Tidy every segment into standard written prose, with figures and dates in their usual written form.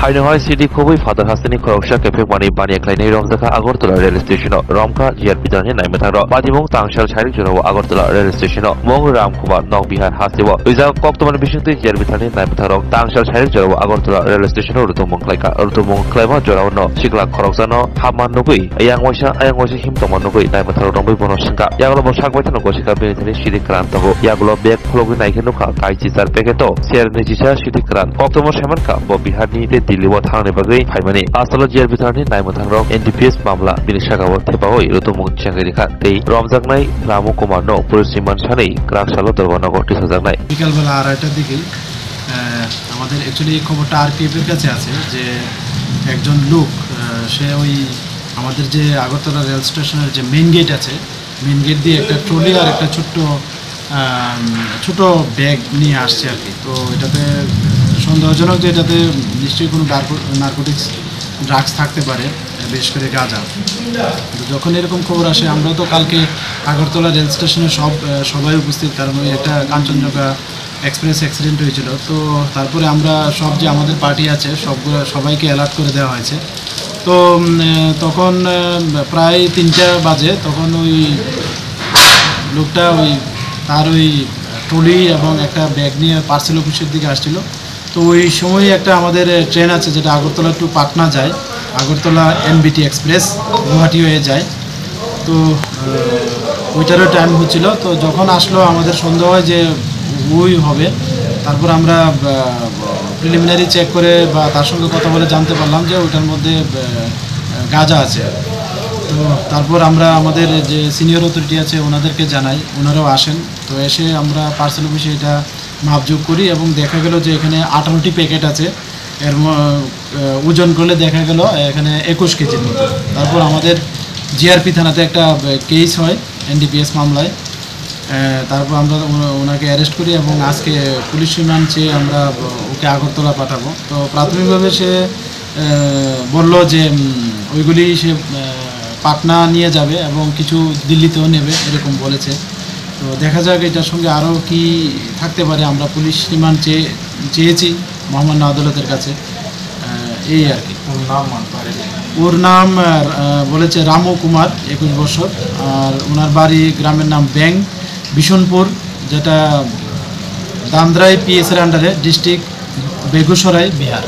Hainahai City Kobe Father Hasani Korosha Cafe Money Bani Klein Romdaka Agortola Rail Station Romka Jerpitani Naimataro Badimong Tangshal Chari Juro Agortola Rail Station Mong Ram Kumar Nog Bihar Hasiwa Uza Koktoman Bishunti Jerpitani Naimataro Tangshal Chari Juro Agortola Rail Station Rutumong Kleka Rutumong Klema Jorano Shikla Korosano Haman Nugui Ayang Washa Him Toman Nugui Naimataro Rombi Bonoshka Yaglo Shagwatan Goshika Bilitani Shidi Krantago Yaglo Bek Plogi Naikenuka Kaichizar Peketo Sierra Nichicha Shidi Kran Koktomo Shamanka Bobihani Diliwa Thang Bagai Haimani Asalo Jerpitani Naimatang NDPS Mamla Binishagawa Tepawai Rutumung Changarika Tei Romzagnai Ramu Kumano Purisiman Shani Krakshalo Dorvanago Tisazagnai বিকালবেলা আড়াইটার দিকে আমাদের actually খবরটা আরপিএফের কাছে আছে যে একজন লোক সে ওই আমাদের যে আগরতলা রেল স্টেশনের যে মেইন গেট আছে মেইন গেট দিয়ে একটা ট্রলি আর একটা ছোট ব্যাগ নিয়ে আসছে আর কি। তো এটাতে সন্দেহজনক যে এটাতে নিশ্চয়ই কোনো নার্কোটিক্স ড্রাগস থাকতে পারে, বিশেষ করে গাঁজা। তো যখন এরকম খবর আসে আমরা তো কালকে আগরতলা রেল স্টেশনে সবাই উপস্থিত, কারণ ওই একটা কাঞ্চনজঙ্ঘা এক্সপ্রেস অ্যাক্সিডেন্ট হয়েছিল। তো তারপরে আমরা যে আমাদের পার্টি আছে সবাইকে অ্যালার্ট করে দেওয়া হয়েছে। তো তখন প্রায় 3টা বাজে, তখন ওই লোকটা তার ট্রলি এবং একটা ব্যাগ নিয়ে পার্সেল অফিসের দিকে আসছিল। তো ওই সময় একটা আমাদের ট্রেন আছে যেটা আগরতলা টু পাটনা যায়, আগরতলা এনবিটি এক্সপ্রেস গুয়াহাটি হয়ে যায়। তো ওইটারও টাইম হচ্ছিল। তো যখন আসলো আমাদের সন্দেহ হয় যে ওই হবে। তারপর আমরা প্রিলিমিনারি চেক করে বা তার সঙ্গে কথা বলে জানতে পারলাম যে ওইটার মধ্যে গাঁজা আছে। তো তারপর আমরা আমাদের যে সিনিয়র অথরিটি আছে ওনাদেরকে জানাই, ওনারাও আসেন। তো এসে আমরা পার্সেল অফিসে এটা মাপযোগ করি এবং দেখা গেল যে এখানে 18টি প্যাকেট আছে। এর ওজন করলে দেখা গেল এখানে 21 কেজির মতো। তারপর আমাদের জিআরপি থানাতে একটা কেস হয় এনডিপিএস মামলায়। তারপর আমরা ওনাকে অ্যারেস্ট করি এবং আজকে পুলিশ রিমান্ড চেয়ে আমরা ওকে আগরতলা পাঠাবো। তো প্রাথমিকভাবে সে বলল যে ওইগুলি সে পাটনা নিয়ে যাবে এবং কিছু দিল্লিতেও নেবে, এরকম বলেছে। তো দেখা যাক এটার সঙ্গে আরও কি থাকতে পারে। আমরা পুলিশ রিমান্ড চেয়েছি মহামান্য আদালতের কাছে, এই আর কি। ওর নাম বলেছে রামু কুমার, 21 বছর, আর ওনার বাড়ি গ্রামের নাম ব্যাং বিশনপুর, যেটা দান্দ্রাই পিএসের আন্ডারে, ডিস্ট্রিক্ট বেগুসরাই, বিহার।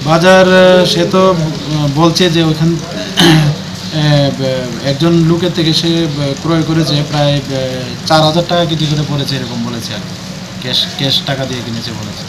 বাজার সে তো বলছে যে ওইখান একজন লোকের থেকে সে ক্রয় করেছে প্রায় 4000 টাকা কেজি করে পড়েছে, এরকম বলেছে আর কি। ক্যাশ টাকা দিয়ে কিনেছে বলেছে।